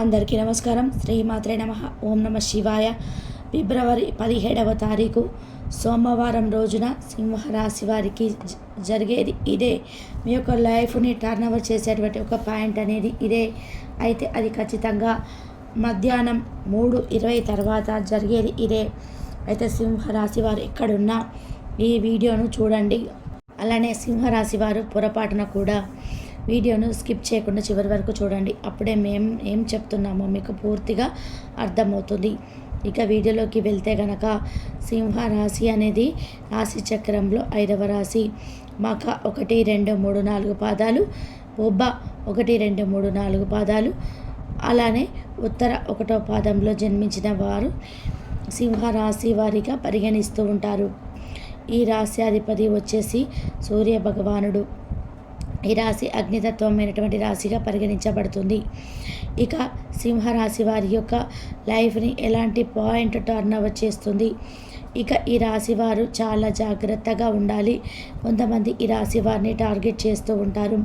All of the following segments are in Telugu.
అందరికీ నమస్కారం. శ్రీమాత్రే నమః. ఓం నమ శివాయ. ఫిబ్రవరి 17వ తారీఖు సోమవారం రోజున సింహరాశి వారికి జరిగేది ఇదే. మీ యొక్క లైఫ్ని టర్న్ ఓవర్ చేసేటువంటి ఒక పాయింట్ అనేది ఇదే. అయితే అది ఖచ్చితంగా మధ్యాహ్నం 3:20 తర్వాత జరిగేది ఇదే. అయితే సింహరాశి వారు ఎక్కడున్నా ఈ వీడియోను చూడండి. అలానే సింహరాశి వారు పొరపాటున కూడా వీడియోను స్కిప్ చేయకుండా చివరి వరకు చూడండి. అప్పుడే మేము ఏం చెప్తున్నామో మీకు పూర్తిగా అర్థమవుతుంది. ఇక వీడియోలోకి వెళ్తే గనక సింహరాశి అనేది రాశి చక్రంలో 5వ రాశి. మఖ 1, 2, 3, 4 పాదాలు, బొబ్బ 1, 2, 3, 4 పాదాలు, అలానే ఉత్తర 1వ పాదంలో జన్మించిన వారు సింహరాశి వారిగా పరిగణిస్తూ ఉంటారు. ఈ రాశ్యాధిపతి వచ్చేసి సూర్య భగవానుడు. ఈ రాశి అగ్నితత్వమైనటువంటి రాశిగా పరిగణించబడుతుంది. ఇక సింహరాశి వారి యొక్క లైఫ్ని ఎలాంటి పాయింట్ టర్న్ ఓవర్ చేస్తుంది. ఇక ఈ రాశి వారు చాలా జాగ్రత్తగా ఉండాలి. కొంతమంది ఈ రాశి వారిని టార్గెట్ చేస్తూ ఉంటారు.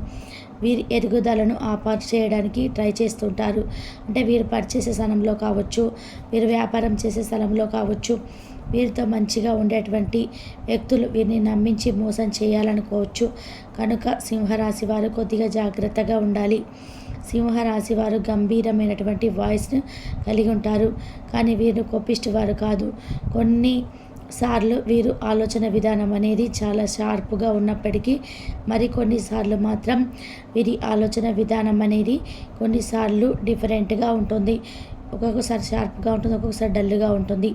వీరి ఎదుగుదలను ఆపార్ చేయడానికి ట్రై చేస్తుంటారు. అంటే వీరు పనిచేసే స్థలంలో కావచ్చు, వీరు వ్యాపారం చేసే స్థలంలో కావచ్చు, వీరితో మంచిగా ఉండేటువంటి వ్యక్తులు వీరిని నమ్మించి మోసం చేయాలనుకోవచ్చు. కనుక సింహరాశి వారు కొద్దిగా జాగ్రత్తగా ఉండాలి. సింహరాశి వారు గంభీరమైనటువంటి వాయిస్ను కలిగి ఉంటారు. కానీ వీరు కోపిష్టి వారు కాదు. కొన్నిసార్లు వీరు ఆలోచన విధానం అనేది చాలా షార్ప్గా ఉన్నప్పటికీ మరికొన్నిసార్లు మాత్రం వీరి ఆలోచన విధానం అనేది కొన్నిసార్లు డిఫరెంట్గా ఉంటుంది. ఒక్కొక్కసారి షార్ప్గా ఉంటుంది, ఒక్కొక్కసారి డల్గా ఉంటుంది.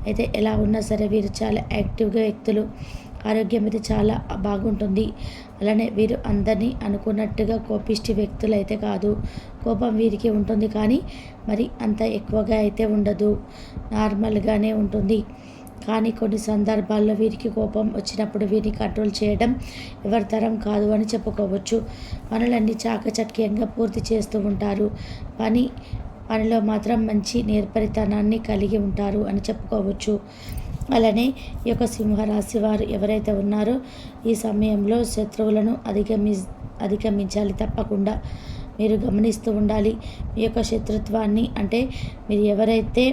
అయితే ఎలా ఉన్నా సరే వీరు చాలా యాక్టివ్గా వ్యక్తులు. ఆరోగ్యం అయితే చాలా బాగుంటుంది. అలానే వీరు అందరినీ అనుకున్నట్టుగా కోపిష్టి వ్యక్తులు అయితే కాదు. కోపం వీరికి ఉంటుంది, కానీ మరి అంత ఎక్కువగా అయితే ఉండదు, నార్మల్గానే ఉంటుంది. కానీ కొన్ని సందర్భాల్లో వీరికి కోపం వచ్చినప్పుడు వీరిని కంట్రోల్ చేయడం ఎవరి తరం కాదు అని చెప్పుకోవచ్చు. పనులన్నీ చాకచక్యంగా పూర్తి చేస్తూ ఉంటారు. పనిలో మాత్రం మంచి నేర్పరితనాన్ని కలిగి ఉంటారు అని చెప్పుకోవచ్చు. అలానే ఈ యొక్క సింహరాశి వారు ఎవరైతే ఉన్నారో ఈ సమయంలో శత్రువులను అధిగమించాలి. తప్పకుండా మీరు గమనిస్తూ ఉండాలి మీ యొక్క శత్రుత్వాన్ని. అంటే మీరు ఎవరైతే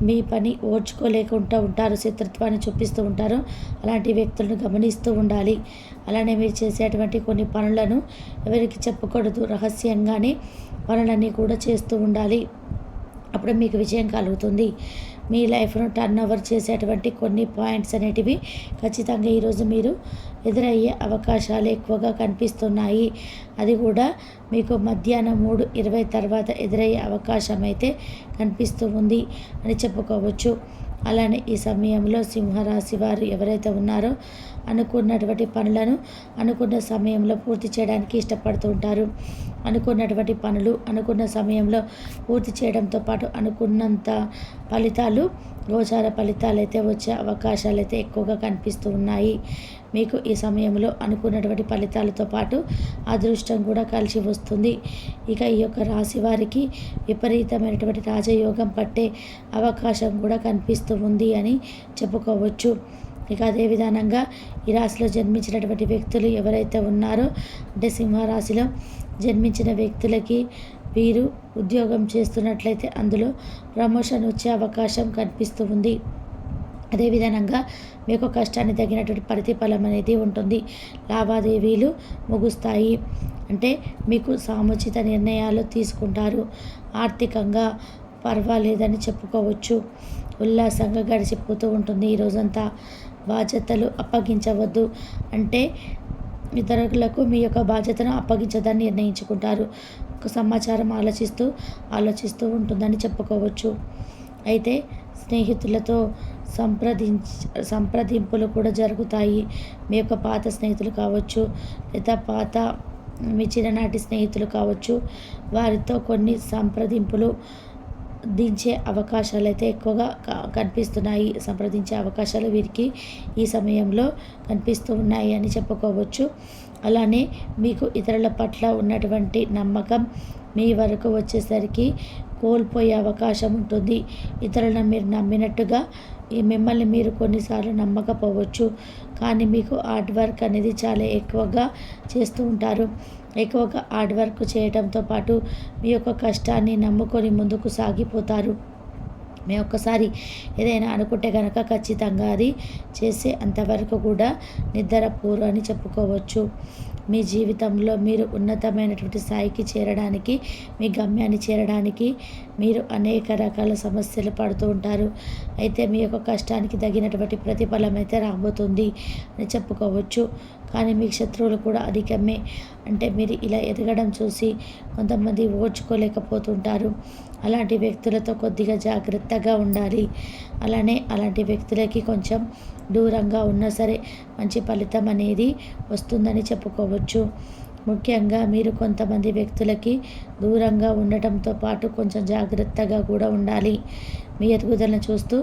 మీ పని ఓర్చుకోలేకుండా ఉంటారో, శత్రుత్వాన్ని చూపిస్తూ ఉంటారో అలాంటి వ్యక్తులను గమనిస్తూ ఉండాలి. అలానే మీరు చేసేటువంటి కొన్ని పనులను ఎవరికి చెప్పకూడదు. రహస్యంగానే పనులన్నీ కూడా చేస్తూ ఉండాలి. అప్పుడు మీకు విజయం కలుగుతుంది. మీ లైఫ్ను టర్న్ ఓవర్ చేసేటువంటి కొన్ని పాయింట్స్ అనేటివి ఖచ్చితంగా ఈరోజు మీరు ఎదురయ్యే అవకాశాలు ఎక్కువగా కనిపిస్తున్నాయి. అది కూడా మీకు మధ్యాహ్నం 3:20 తర్వాత ఎదురయ్యే అవకాశం అయితే కనిపిస్తూ ఉంది అని చెప్పుకోవచ్చు. అలానే ఈ సమయంలో సింహరాశి వారు ఎవరైతే ఉన్నారో అనుకున్నటువంటి పనులను అనుకున్న సమయంలో పూర్తి చేయడానికి ఇష్టపడుతూ ఉంటారు. అనుకున్నటువంటి పనులు అనుకున్న సమయంలో పూర్తి చేయడంతో పాటు అనుకున్నంత ఫలితాలు, గోచార ఫలితాలు అయితే వచ్చే అవకాశాలు అయితే ఎక్కువగా కనిపిస్తూ ఉన్నాయి. మీకు ఈ సమయంలో అనుకున్నటువంటి ఫలితాలతో పాటు అదృష్టం కూడా కలిసి వస్తుంది. ఇక ఈ యొక్క రాశి వారికి విపరీతమైనటువంటి రాజయోగం పట్టే అవకాశం కూడా కనిపిస్తూ ఉంది అని చెప్పుకోవచ్చు. ఇక అదే విధానంగా ఈ రాశిలో జన్మించినటువంటి వ్యక్తులు ఎవరైతే ఉన్నారో, అంటే సింహరాశిలో జన్మించిన వ్యక్తులకి వీరు ఉద్యోగం చేస్తున్నట్లయితే అందులో ప్రమోషన్ వచ్చే అవకాశం కనిపిస్తూ ఉంది. అదేవిధంగా మీకు కష్టాన్ని తగినటువంటి ప్రతిఫలం అనేది ఉంటుంది. లావాదేవీలు ముగుస్తాయి. అంటే మీకు సముచిత నిర్ణయాలు తీసుకుంటారు. ఆర్థికంగా పర్వాలేదని చెప్పుకోవచ్చు. ఉల్లాసంగా గడిచిపోతూ ఉంటుంది ఈ రోజంతా. బాధ్యతలు అప్పగించవద్దు, అంటే ఇతరులకు మీ యొక్క బాధ్యతను అప్పగించదని నిర్ణయించుకుంటారు. ఒక సమాచారం ఆలోచిస్తూ ఉంటుందని చెప్పుకోవచ్చు. అయితే స్నేహితులతో సంప్రదింపులు కూడా జరుగుతాయి. మీ యొక్క పాత స్నేహితులు కావచ్చు, లేదా మీ చిన్ననాటి స్నేహితులు కావచ్చు, వారితో కొన్ని సంప్రదింపులు దించే అవకాశాలు అయితే ఎక్కువగా కనిపిస్తున్నాయి. సంప్రదించే అవకాశాలు వీరికి ఈ సమయంలో కనిపిస్తూ ఉన్నాయి అని చెప్పుకోవచ్చు. అలానే మీకు ఇతరుల పట్ల ఉన్నటువంటి నమ్మకం మీ వరకు వచ్చేసరికి కోల్పోయే అవకాశం ఉంటుంది. ఇతరులను మీరు నమ్మినట్టుగా మిమ్మల్ని మీరు కొన్నిసార్లు నమ్మకపోవచ్చు. కానీ మీకు హార్డ్ వర్క్ అనేది చాలా ఎక్కువగా చేస్తూ ఉంటారు. ఎక్కువగా హార్డ్ వర్క్ చేయడంతో పాటు మీ యొక్క కష్టాన్ని నమ్ముకొని ముందుకు సాగిపోతారు. మేము ఒక్కసారి ఏదైనా అనుకుంటే కనుక ఖచ్చితంగా అది చేసే అంతవరకు కూడా నిద్రపోరు అని చెప్పుకోవచ్చు. మీ జీవితంలో మీరు ఉన్నతమైనటువంటి స్థాయికి చేరడానికి, మీ గమ్యాన్ని చేరడానికి మీరు అనేక రకాల సమస్యలు పడుతూ ఉంటారు. అయితే మీ యొక్క కష్టానికి తగినటువంటి ప్రతిఫలం అయితే రాబోతుంది అని చెప్పుకోవచ్చు. కానీ మీకు శత్రువులు కూడా అధికమే. అంటే మీరు ఇలా ఎదగడం చూసి కొంతమంది ఓర్చుకోలేకపోతుంటారు. అలాంటి వ్యక్తులతో కొద్దిగా జాగ్రత్తగా ఉండాలి. అలాంటి వ్యక్తులకి కొంచెం దూరంగా ఉన్నా సరే మంచి ఫలితం అనేది వస్తుందని చెప్పుకోవచ్చు. ముఖ్యంగా మీరు కొంతమంది వ్యక్తులకి దూరంగా ఉండటంతో పాటు కొంచెం జాగ్రత్తగా కూడా ఉండాలి. మీ ఎదుగుదలను చూస్తూ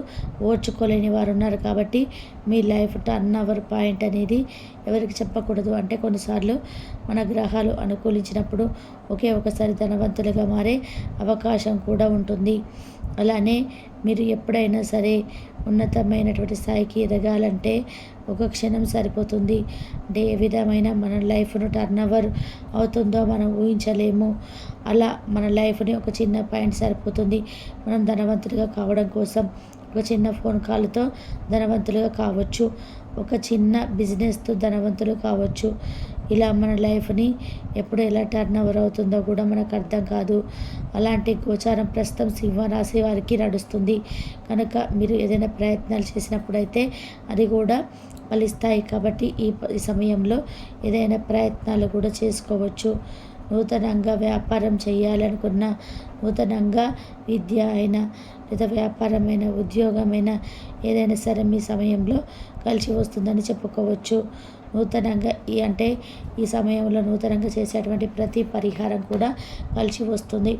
ఓర్చుకోలేని వారు ఉన్నారు కాబట్టి మీ లైఫ్ టర్న్ ఓవర్ పాయింట్ అనేది ఎవరికి చెప్పకూడదు. అంటే కొన్నిసార్లు మన గ్రహాలు అనుకూలించినప్పుడు ఒకే ఒకసారి ధనవంతులుగా మారే అవకాశం కూడా ఉంటుంది. అలానే మీరు ఎప్పుడైనా సరే ఉన్నతమైనటువంటి స్థాయికి ఎదగాలంటే ఒక క్షణం సరిపోతుంది. అంటే ఏ విధమైన మన లైఫ్ను టర్న్ ఓవర్ అవుతుందో మనం ఊహించలేము. అలా మన లైఫ్ని ఒక చిన్న పాయింట్ సరిపోతుంది. మనం ధనవంతులుగా కావడం కోసం ఒక చిన్న ఫోన్ కాల్తో ధనవంతులుగా కావచ్చు. ఒక చిన్న బిజినెస్తో ధనవంతులు కావచ్చు. ఇలా మన లైఫ్ని ఎప్పుడు ఎలా టర్న్ ఓవర్ అవుతుందో కూడా మనకు అర్థం కాదు. అలాంటి గోచారం ప్రస్తుతం సింహరాశి వారికి నడుస్తుంది. కనుక మీరు ఏదైనా ప్రయత్నాలు చేసినప్పుడైతే అది కూడా ఫలిస్తాయి. కాబట్టి ఈ సమయంలో ఏదైనా ప్రయత్నాలు కూడా చేసుకోవచ్చు. నూతనంగా వ్యాపారం చేయాలనుకున్న, నూతనంగా విద్య అయినా లేదా వ్యాపారమైన, ఉద్యోగమైన ఏదైనా సరే మీ సమయంలో కలిసి వస్తుందని చెప్పుకోవచ్చు. నూతనంగా ఈ సమయంలో నూతనంగా చేసేటువంటి ప్రతి పరిహారం కూడా కలిసి వస్తుంది.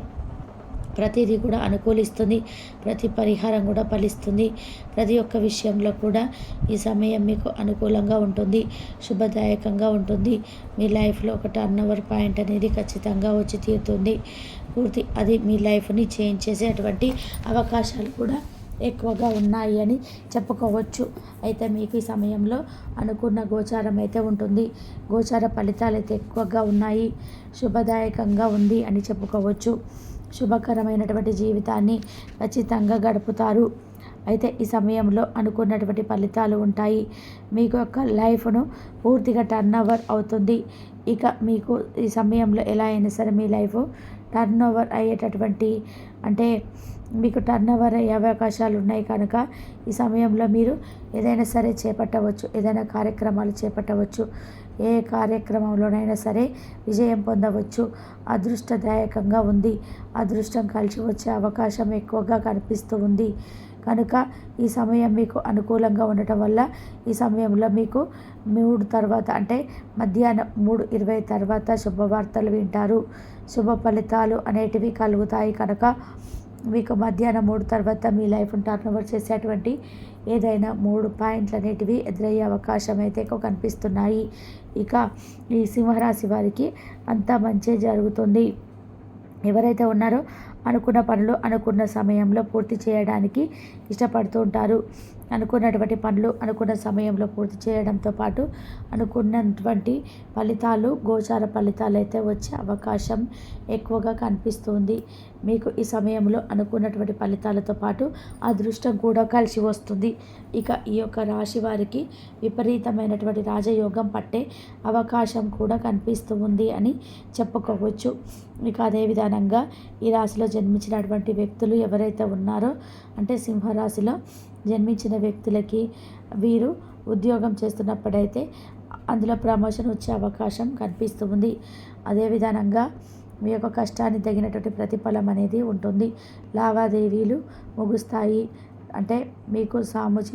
ప్రతిదీ కూడా అనుకూలిస్తుంది. ప్రతి పరిహారం కూడా ఫలిస్తుంది. ప్రతి ఒక్క విషయంలో కూడా ఈ సమయం మీకు అనుకూలంగా ఉంటుంది, శుభదాయకంగా ఉంటుంది. మీ లైఫ్లో ఒక టర్న్ ఓవర్ పాయింట్ అనేది ఖచ్చితంగా వచ్చి తీరుతుంది. అది మీ లైఫ్ని చేంజ్ చేసేటువంటి అవకాశాలు కూడా ఎక్కువగా ఉన్నాయి అని చెప్పుకోవచ్చు. అయితే మీకు ఈ సమయంలో అనుకున్న గోచారం అయితే ఉంటుంది. గోచార ఫలితాలు అయితే ఎక్కువగా ఉన్నాయి. శుభదాయకంగా ఉంది అని చెప్పుకోవచ్చు. శుభకరమైనటువంటి జీవితాన్ని ఖచ్చితంగా గడుపుతారు. అయితే ఈ సమయంలో అనుకున్నటువంటి ఫలితాలు ఉంటాయి. మీకు యొక్క లైఫ్ను పూర్తిగా టర్న్ ఓవర్ అవుతుంది. ఇక మీకు ఈ సమయంలో ఎలా అయినా సరే మీ లైఫ్ టర్న్ ఓవర్ అయ్యేటటువంటి మీకు టర్న్ ఓవర్ అయ్యే అవకాశాలు ఉన్నాయి. కనుక ఈ సమయంలో మీరు ఏదైనా సరే చేపట్టవచ్చు. ఏదైనా కార్యక్రమాలు చేపట్టవచ్చు. ఏ కార్యక్రమంలోనైనా సరే విజయం పొందవచ్చు. అదృష్టదాయకంగా ఉంది. అదృష్టం కలిసి వచ్చే అవకాశం ఎక్కువగా కనిపిస్తూ ఉంది. కనుక ఈ సమయం మీకు అనుకూలంగా ఉండటం వల్ల ఈ సమయంలో మీకు 3 తర్వాత మధ్యాహ్నం 3:20 తర్వాత శుభవార్తలు వింటారు. శుభ ఫలితాలు అనేటివి కలుగుతాయి. కనుక మీకు మధ్యాహ్నం 3 తర్వాత మీ లైఫ్ని టర్న్ ఓవర్ చేసేటువంటి ఏదైనా 3 పాయింట్లు అనేటివి ఎదురయ్యే అవకాశం అయితే ఎక్కువ కనిపిస్తున్నాయి. ఇక ఈ సింహరాశి వారికి అంతా మంచి జరుగుతుంది. ఎవరైతే ఉన్నారో అనుకున్న పనులు అనుకున్న సమయంలో పూర్తి చేయడానికి ఇష్టపడుతూ ఉంటారు. అనుకున్నటువంటి పనులు అనుకున్న సమయంలో పూర్తి చేయడంతో పాటు అనుకున్నటువంటి ఫలితాలు, గోచార ఫలితాలు అయితే వచ్చే అవకాశం ఎక్కువగా కనిపిస్తుంది. మీకు ఈ సమయంలో అనుకున్నటువంటి ఫలితాలతో పాటు అదృష్టం కూడా కలిసి వస్తుంది. ఇక ఈ యొక్క రాశి వారికి విపరీతమైనటువంటి రాజయోగం పట్టే అవకాశం కూడా కనిపిస్తూ ఉంది అని చెప్పుకోవచ్చు. ఇక అదే విధానంగా ఈ రాశిలో జన్మించినటువంటి వ్యక్తులు ఎవరైతే ఉన్నారో సింహరాశిలో జన్మించిన వ్యక్తులకి వీరు ఉద్యోగం చేస్తున్నప్పుడైతే అందులో ప్రమోషన్ వచ్చే అవకాశం కనిపిస్తూ ఉంది. అదే విధానంగా మీ యొక్క కష్టానికి తగినటువంటి ప్రతిఫలం అనేది ఉంటుంది. లావాదేవీలు ముగుస్తాయి. మీకు సాముచి